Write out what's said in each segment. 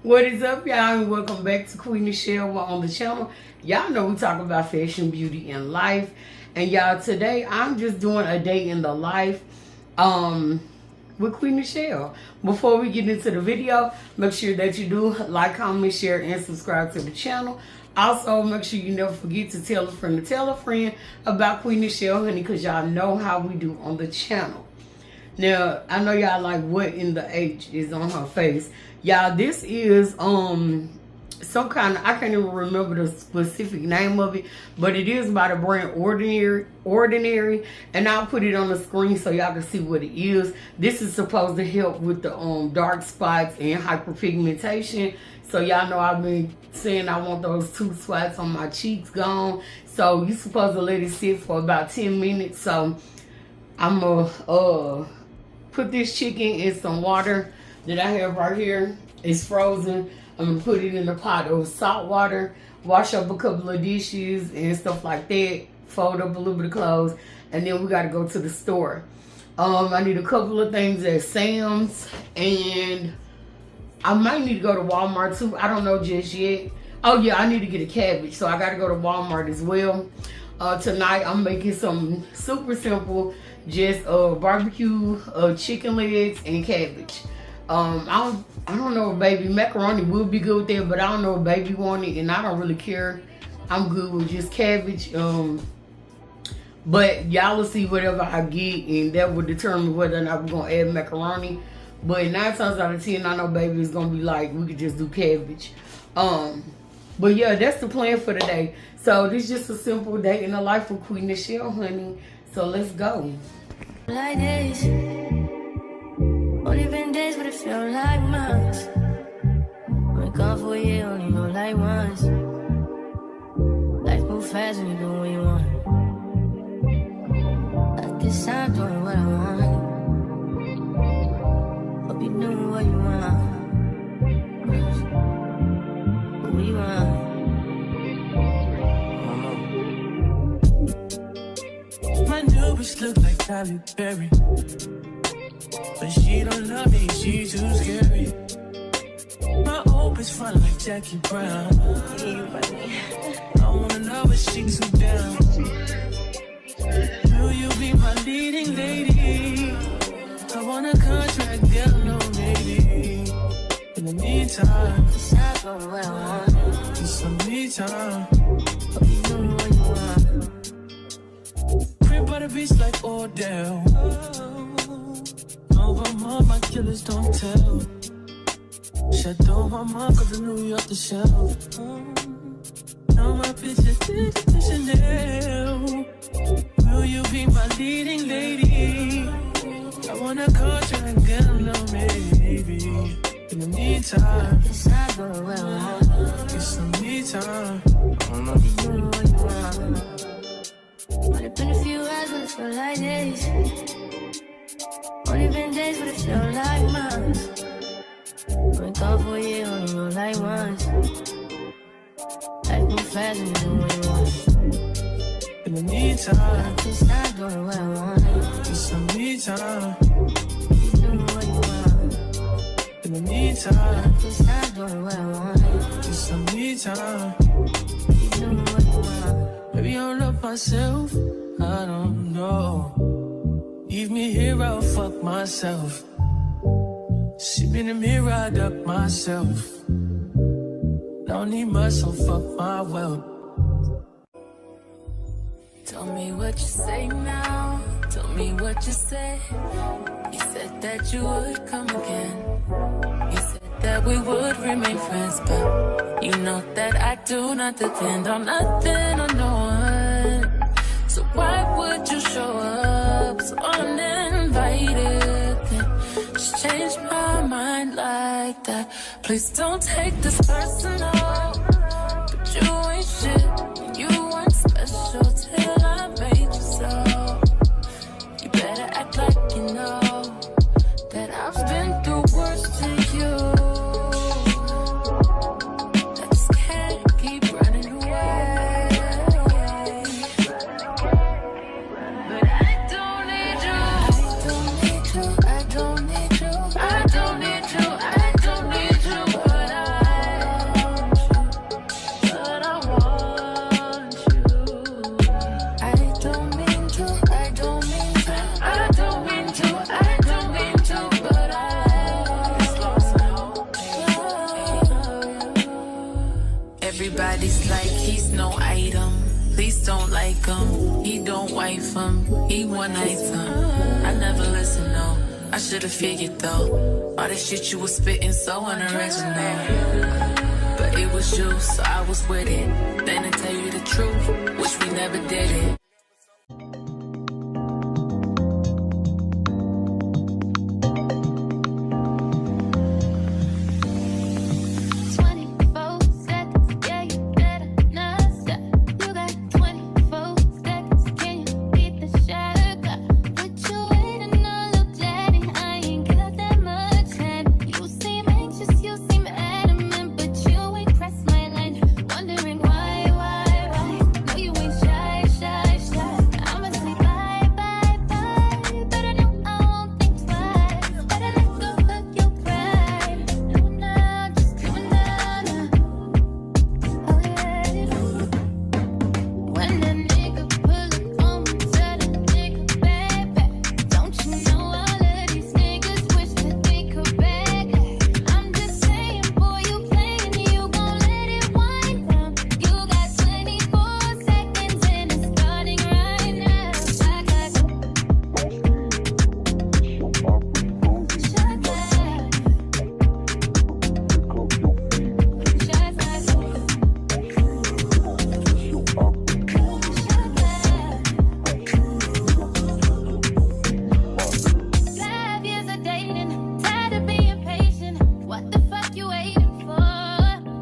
What is up, y'all, and welcome back to Qui Nichelle on the channel. Y'all know we talk about fashion, beauty, and life. And y'all, today I'm just doing a day in the life with Qui Nichelle. Before we get into the video, make sure that you do like, comment, share, and subscribe to the channel. Also, make sure you never forget to tell a friend to tell a friend about Qui Nichelle, honey, because y'all know how we do on the channel. Now, I know y'all like, what in the H is on her face? Y'all, this is some kind of, I can't even remember the specific name of it, but it is by the brand Ordinary, and I'll put it on the screen so y'all can see what it is. This is supposed to help with the dark spots and hyperpigmentation. So y'all know I've been saying I want those 2 spots on my cheeks gone. So you're supposed to let it sit for about 10 minutes. So I'm gonna put this chicken in some water that I have right here. It's frozen. I'm gonna put it in a pot of salt water, wash up a couple of dishes and stuff like that, fold up a little bit of clothes, and then we gotta go to the store. I need a couple of things at Sam's, and I might need to go to Walmart too. I don't know just yet. Oh yeah, I need to get a cabbage, so I gotta go to Walmart as well. Tonight I'm making something super simple, just barbecue chicken legs and cabbage. I don't know if baby macaroni will be good with that, but I don't know if baby want it, and I don't really care. I'm good with just cabbage. But y'all will see whatever I get, and that will determine whether or not we're gonna add macaroni. But 9 times out of 10, I know baby is gonna be like, we could just do cabbage. But yeah, that's the plan for today. So this is just a simple day in the life of Qui Nichelle, honey. So let's go. Like this. Only been days, but it feel like months. Been gone for a year, only know like once. Life move fast when you do what you want. At this time, doing what I want. Hope you doing what you want. What you want? My new bitch look like Halle Berry, but she don't love me, she too scary. My old bitch fun like Jackie Brown. I wanna know if she too down. Will you be my leading lady? I want a contract, girl, no maybe. In the meantime, It's not going where I want. just some me time. Hope you doing what you want. Crib by the beach like Odell. No, but mom, my killers don't tell. Shadow my mom, cause I knew you off the shelf. Now my bitch is Chanel. Will you be my leading lady? I want a contract, girl, no maybe. In the meantime, It's not going where I want. get some me time. Hope you doing what you want. Only been a few hours, but it feel like days. Only been days, but it feel like months. Been gone for a year, only know like once. Life move fast when you do what you want. In the meantime, It's not going where I want. get some me time. You doing what you want. In the meantime, It's not going where I want. get some me time. You doing what you want. Maybe I don't love myself, I don't know. Leave me here, I'll fuck myself. See me in the mirror, I duck myself. Don't need much, so fuck my wealth. Tell me what you say now. Tell me what you say. You said that you would come again. You said that we would remain friends, but you know that I do not depend on nothing or no one. So why would you show up so uninvited? Then just change my mind like that. Please don't take this personal, but you ain't shit. You weren't special till I made you so. You better act like you know that I've been through worse to you. I just can't keep running away. But I don't need you. I don't need you. I don't need you. I don't need you. I one night time. I never listened, no. I should've figured though. All that shit you was spitting so unoriginal. But it was you, so I was with it. Then to tell you the truth, wish we never did it.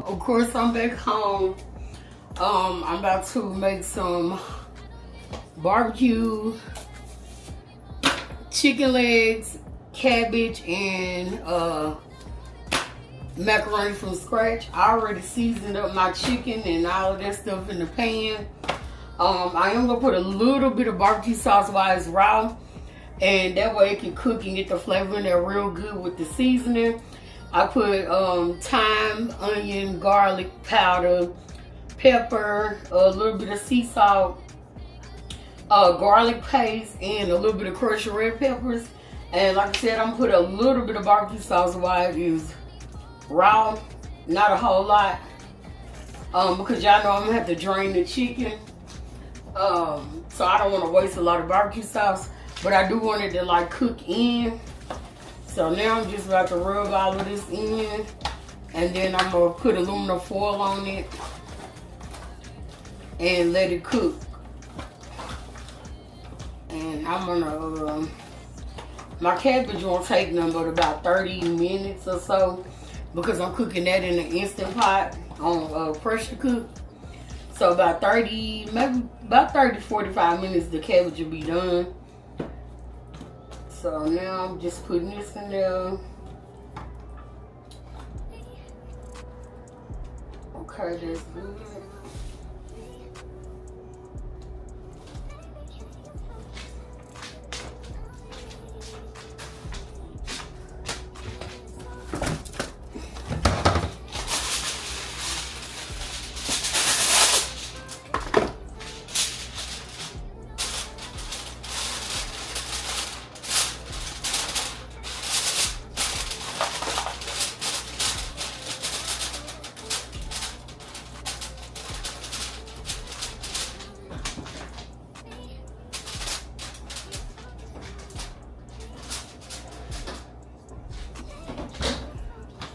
Of course, I'm back home. I'm about to make some barbecue chicken legs, cabbage, and macaroni from scratch. I already seasoned up my chicken and all of that stuff in the pan. I am gonna put a little bit of barbecue sauce while it's raw, and that way it can cook and get the flavor in there real good with the seasoning. I put thyme, onion, garlic powder, pepper, a little bit of sea salt, garlic paste, and a little bit of crushed red peppers. And like I said, I'm gonna put a little bit of barbecue sauce while it is raw, not a whole lot, because y'all know I'm gonna have to drain the chicken. So I don't want to waste a lot of barbecue sauce, but I do want it to like cook in. So now I'm just about to rub all of this in, and then I'm gonna put aluminum foil on it and let it cook. And I'm gonna, my cabbage won't take nothing but about 30 minutes or so, because I'm cooking that in an Instant Pot on pressure cook. So about 30, maybe about 30, 45 minutes the cabbage will be done. So now I'm just putting this in there. Okay, that's good.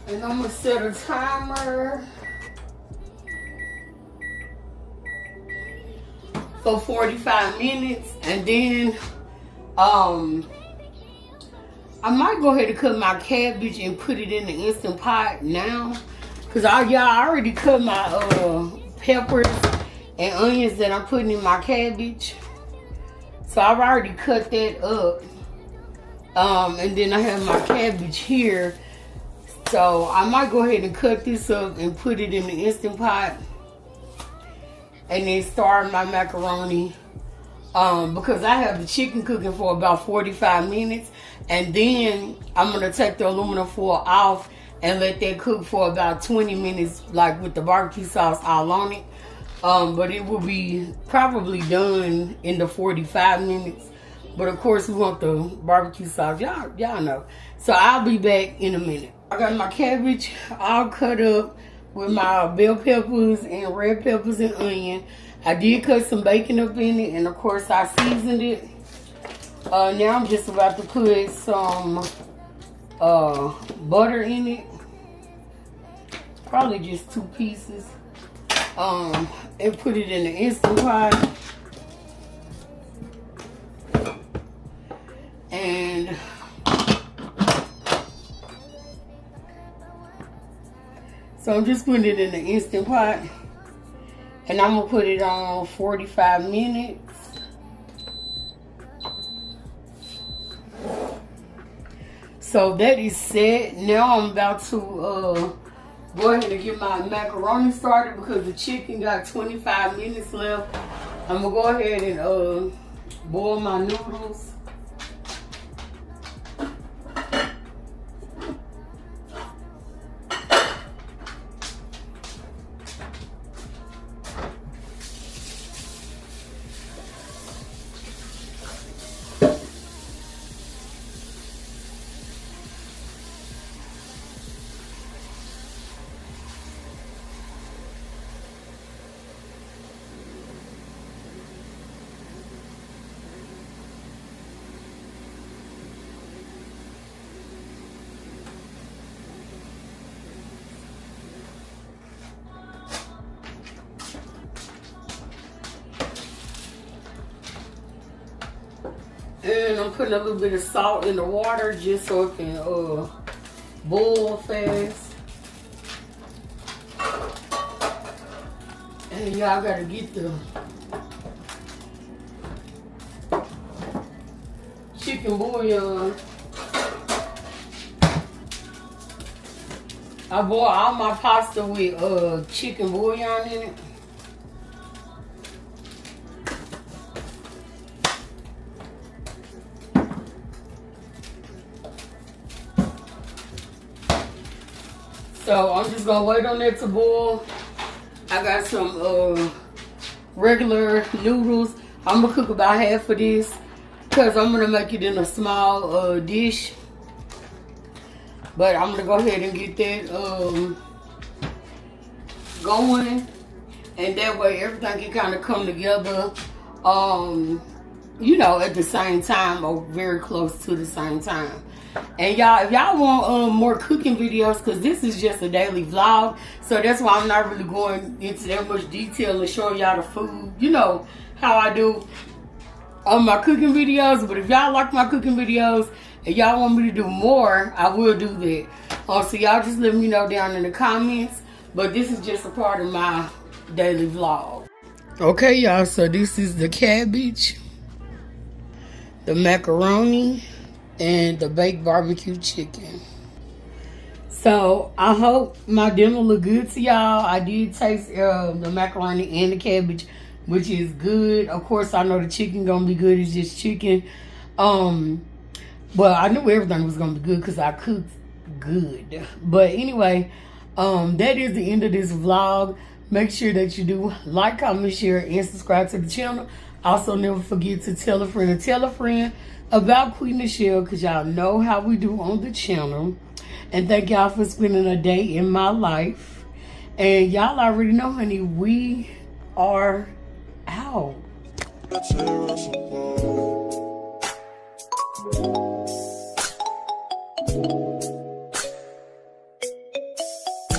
And I'm gonna set a timer for 45 minutes, and then I might go ahead and cut my cabbage and put it in the Instant Pot now, cause I already cut my peppers and onions that I'm putting in my cabbage, so I've already cut that up. And then I have my cabbage here. So I might go ahead and cut this up and put it in the Instant Pot, and then start my macaroni, because I have the chicken cooking for about 45 minutes, and then I'm gonna take the aluminum foil off and let that cook for about 20 minutes, like with the barbecue sauce all on it. But it will be probably done in the 45 minutes. But of course we want the barbecue sauce, y'all know. So I'll be back in a minute. I got my cabbage all cut up with my bell peppers and red peppers and onion. I did cut some bacon up in it, and of course I seasoned it. Now I'm just about to put some butter in it. Probably just 2 pieces. And put it in the Instant Pot. And so I'm just putting it in the Instant Pot. And I'm gonna put it on 45 minutes. So that is set. Now I'm about to go ahead and get my macaroni started because the chicken got 25 minutes left. I'm gonna go ahead and boil my noodles. And I'm putting a little bit of salt in the water just so it can boil fast. And y'all gotta get the chicken bouillon. I boil all my pasta with chicken bouillon in it. So I'm just gonna wait on that to boil. I got some regular noodles. I'm gonna cook about half of this because I'm gonna make it in a small dish. But I'm gonna go ahead and get that going, and that way everything can kind of come together, you know, at the same time or very close to the same time. And y'all, if y'all want more cooking videos, because this is just a daily vlog, so that's why I'm not really going into that much detail and showing y'all the food, you know, how I do on my cooking videos. But if y'all like my cooking videos and y'all want me to do more, I will do that. So y'all just let me know down in the comments. But this is just a part of my daily vlog. Okay, y'all, so this is the cabbage, the macaroni, and the baked barbecue chicken. So I hope my dinner look good to y'all. I did taste the macaroni and the cabbage, which is good. Of course, I know the chicken gonna be good. It's just chicken. But I knew everything was gonna be good because I cooked good. But anyway, that is the end of this vlog. Make sure that you do like, comment, share, and subscribe to the channel. Also, never forget to tell a friend about Qui Nichelle, because y'all know how we do on the channel. And thank y'all for spending a day in my life. And y'all already know, honey, we are out.